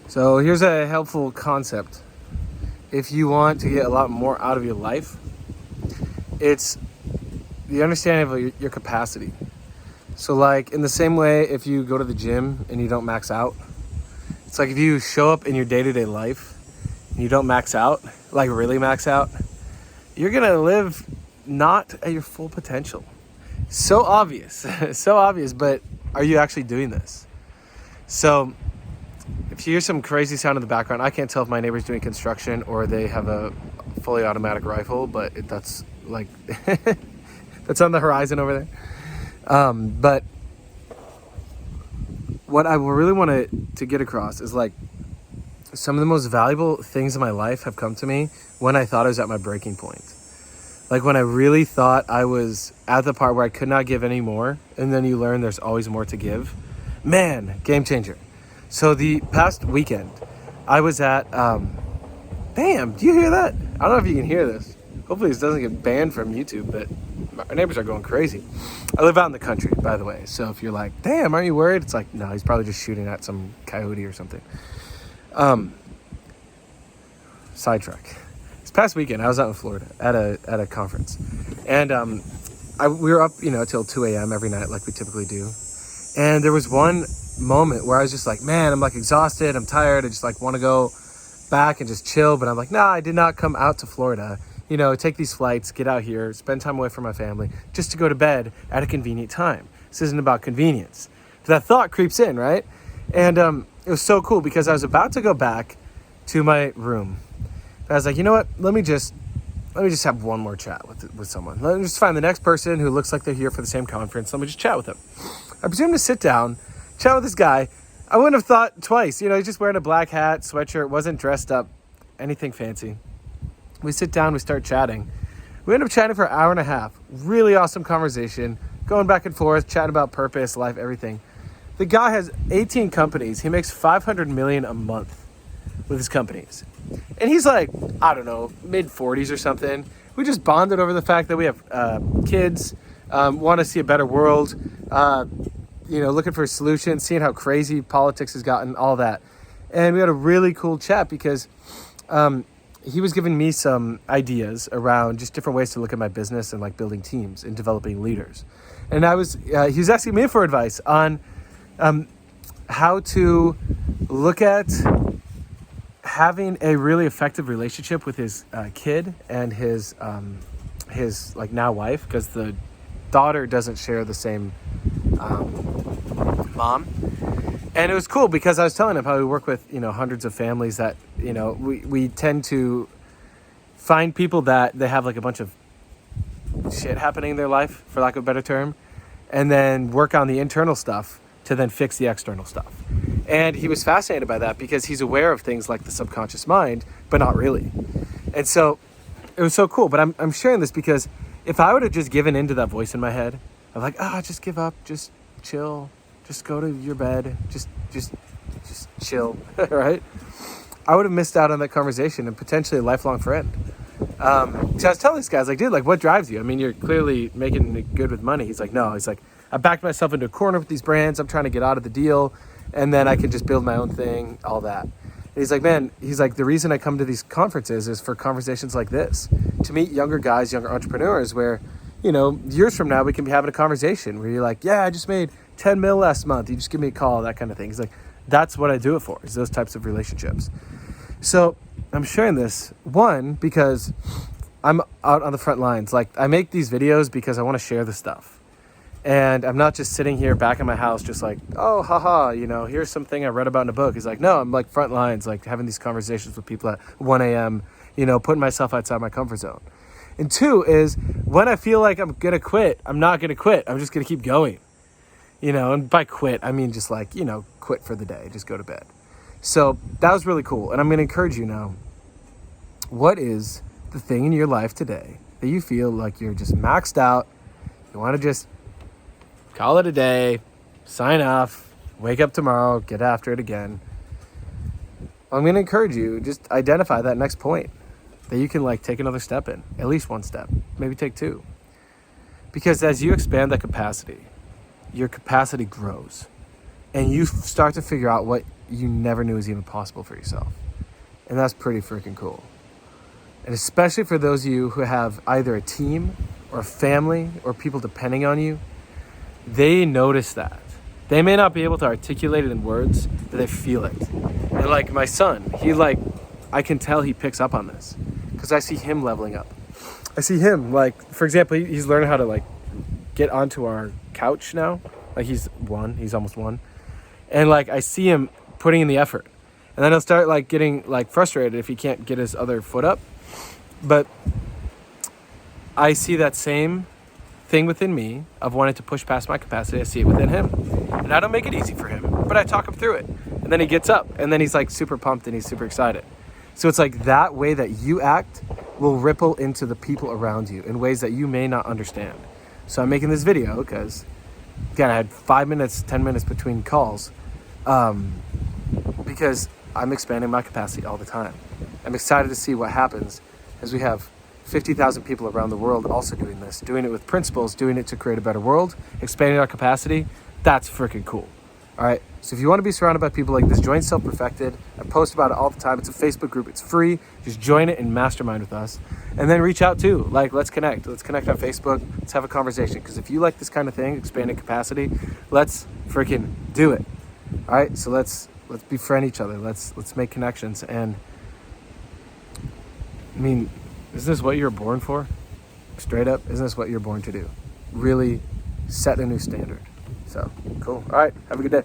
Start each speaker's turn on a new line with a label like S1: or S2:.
S1: So here's a helpful concept. If you want to get a lot more out of your life, it's the understanding of your capacity. So like in the same way, if you go to the gym and you don't max out, it's like if you show up in your day-to-day life and you don't max out, like really max out, you're gonna live not at your full potential. So obvious, so obvious, but are you actually doing this? So if you hear some crazy sound in the background, I can't tell if my neighbor's doing construction or they have a fully automatic rifle, but that's like, that's on the horizon over there. But what I really want to get across is like some of the most valuable things in my life have come to me when I thought I was at my breaking point. Like when I really thought I was at the part where I could not give any more, and then you learn there's always more to give. Man, game changer. So the past weekend, I was at, damn, do you hear that? I don't know if you can hear this. Hopefully this doesn't get banned from YouTube, but our neighbors are going crazy. I live out in the country, by the way. So if you're like, damn, aren't you worried? It's like, no, he's probably just shooting at some coyote or something. Sidetrack. This past weekend, I was out in Florida at a conference. And we were up, till 2 a.m. every night like we typically do. And there was one moment where I was just like, man, I'm like exhausted. I'm tired. I just like want to go back and just chill. But I'm like, nah, I did not come out to Florida. Take these flights, get out here, spend time away from my family, just to go to bed at a convenient time. This isn't about convenience. So that thought creeps in, right? And it was so cool because I was about to go back to my room. I was like, you know what? Let me just have one more chat with someone. Let me just find the next person who looks like they're here for the same conference. Let me just chat with them. I presume to sit down, chat with this guy. I wouldn't have thought twice. He's just wearing a black hat, sweatshirt, wasn't dressed up, anything fancy. We sit down, we start chatting. We end up chatting for an hour and a half. Really awesome conversation, going back and forth, chatting about purpose, life, everything. The guy has 18 companies. He makes $500 million a month with his companies. And he's like, I don't know, mid-40s or something. We just bonded over the fact that we have kids, want to see a better world, looking for a solution, seeing how crazy politics has gotten, all that. And we had a really cool chat because he was giving me some ideas around just different ways to look at my business and like building teams and developing leaders. And he was asking me for advice on how to look at having a really effective relationship with his kid and his like now wife, because the daughter doesn't share the same mom. And it was cool because I was telling him how we work with, hundreds of families that, we tend to find people that they have like a bunch of shit happening in their life, for lack of a better term, and then work on the internal stuff to then fix the external stuff. And he was fascinated by that because he's aware of things like the subconscious mind, but not really. And so it was so cool. But I'm sharing this because if I would have just given into that voice in my head of like, just give up, just chill, just go to your bed, just chill, right? I would have missed out on that conversation and potentially a lifelong friend. So I was telling this guy, I was like, dude, like what drives you? I mean, you're clearly making it good with money. He's like, no. He's like, I backed myself into a corner with these brands. I'm trying to get out of the deal. And then I can just build my own thing, all that. And he's like, man, the reason I come to these conferences is for conversations like this, to meet younger guys, younger entrepreneurs where, years from now we can be having a conversation where you're like, yeah, I just made 10 mil last month. You just give me a call, that kind of thing. He's like, that's what I do it for, is those types of relationships. So I'm sharing this, one, because I'm out on the front lines. Like I make these videos because I want to share the stuff. And I'm not just sitting here back in my house just like, oh, haha, here's something I read about in a book. He's like, no, I'm like front lines, like having these conversations with people at 1 a.m., putting myself outside my comfort zone. And two is when I feel like I'm going to quit, I'm not going to quit. I'm just going to keep going. And by quit, I mean just like, quit for the day, just go to bed. So that was really cool. And I'm going to encourage you now. What is the thing in your life today that you feel like you're just maxed out? You want to just call it a day, sign off, wake up tomorrow, get after it again. I'm going to encourage you, just identify that next point that you can like take another step in, at least one step, maybe take two. Because as you expand that capacity, your capacity grows and you start to figure out what you never knew was even possible for yourself. And that's pretty freaking cool. And especially for those of you who have either a team or a family or people depending on you, they notice that. They may not be able to articulate it in words, but they feel it. And like my son, I can tell he picks up on this because I see him leveling up. I see him, like, for example, he's learning how to like get onto our couch now. Like he's almost one. And like I see him putting in the effort. And then he'll start like getting like frustrated if he can't get his other foot up. But I see that same thing within me of wanting to push past my capacity. I see it within him. And I don't make it easy for him, but I talk him through it. And then he gets up and then he's like super pumped and he's super excited. So it's like that way that you act will ripple into the people around you in ways that you may not understand. So I'm making this video because, again, I had 5 minutes, 10 minutes between calls because I'm expanding my capacity all the time. I'm excited to see what happens as we have 50,000 people around the world also doing this, doing it with principles, doing it to create a better world, expanding our capacity. That's freaking cool. All right. So if you want to be surrounded by people like this, join Self Perfected. I post about it all the time. It's a Facebook group. It's free. Just join it and mastermind with us. And then reach out too. Like, let's connect. Let's connect on Facebook. Let's have a conversation. Because if you like this kind of thing, expanding capacity, let's freaking do it. All right. So let's befriend each other. Let's make connections. And I mean, isn't this what you're born for? Straight up, isn't this what you're born to do? Really set a new standard. So, cool. All right. Have a good day.